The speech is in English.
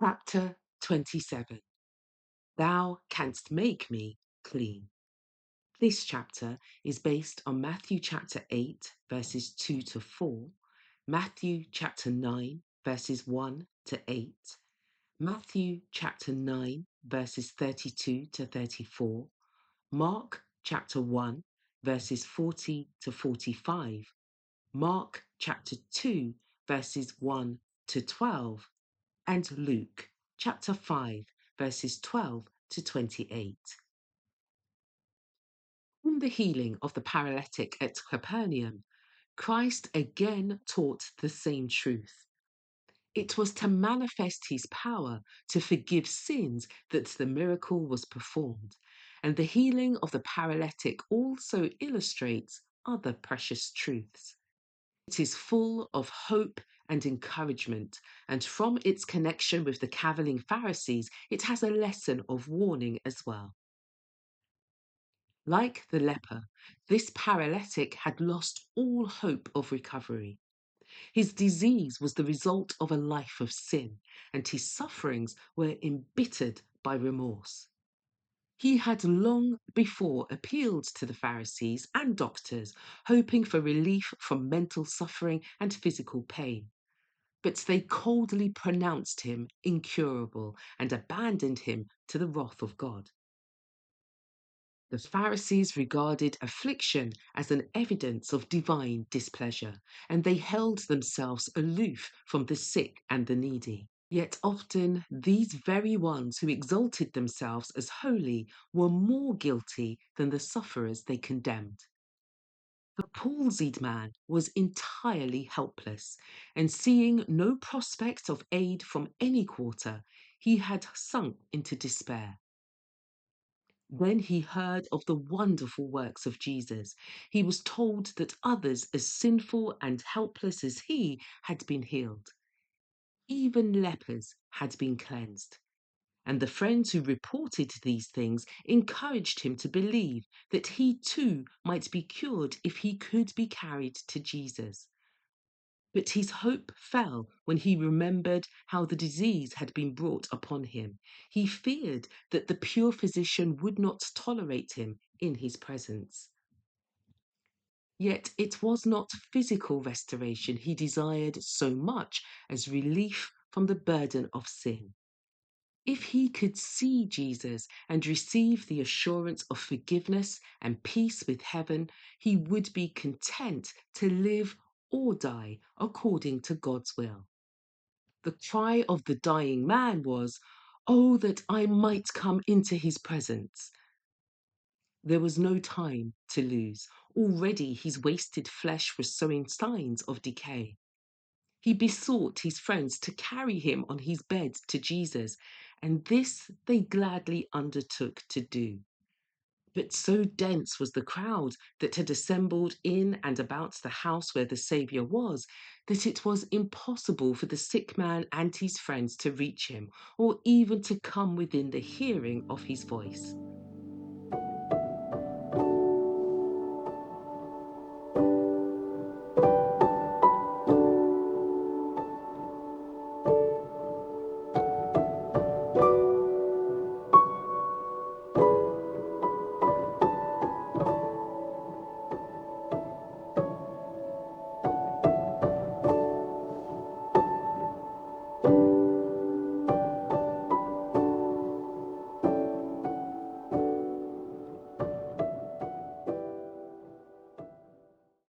Chapter 27. Thou canst make me clean. This chapter is based on Matthew chapter 8, verses 2 to 4, Matthew chapter 9, verses 1 to 8, Matthew chapter 9, verses 32 to 34, Mark chapter 1, verses 40 to 45, Mark chapter 2, verses 1 to 12, and Luke chapter 5, verses 12 to 28. In the healing of the paralytic at Capernaum, Christ again taught the same truth. It was to manifest his power to forgive sins that the miracle was performed, and the healing of the paralytic also illustrates other precious truths. It is full of hope and encouragement, and from its connection with the cavilling Pharisees, it has a lesson of warning as well. Like the leper, this paralytic had lost all hope of recovery. His disease was the result of a life of sin, and his sufferings were embittered by remorse. He had long before appealed to the Pharisees and doctors, hoping for relief from mental suffering and physical pain. But they coldly pronounced him incurable and abandoned him to the wrath of God. The Pharisees regarded affliction as an evidence of divine displeasure, and they held themselves aloof from the sick and the needy. Yet often these very ones who exalted themselves as holy were more guilty than the sufferers they condemned. The palsied man was entirely helpless, and seeing no prospect of aid from any quarter, he had sunk into despair. Then he heard of the wonderful works of Jesus. He was told that others as sinful and helpless as he had been healed. Even lepers had been cleansed. And the friends who reported these things encouraged him to believe that he too might be cured if he could be carried to Jesus. But his hope fell when he remembered how the disease had been brought upon him. He feared that the pure physician would not tolerate him in his presence. Yet it was not physical restoration he desired so much as relief from the burden of sin. If he could see Jesus and receive the assurance of forgiveness and peace with heaven, he would be content to live or die according to God's will. The cry of the dying man was, "Oh, that I might come into his presence." There was no time to lose. Already his wasted flesh was showing signs of decay. He besought his friends to carry him on his bed to Jesus, and this they gladly undertook to do. But so dense was the crowd that had assembled in and about the house where the Saviour was, that it was impossible for the sick man and his friends to reach him, or even to come within the hearing of his voice.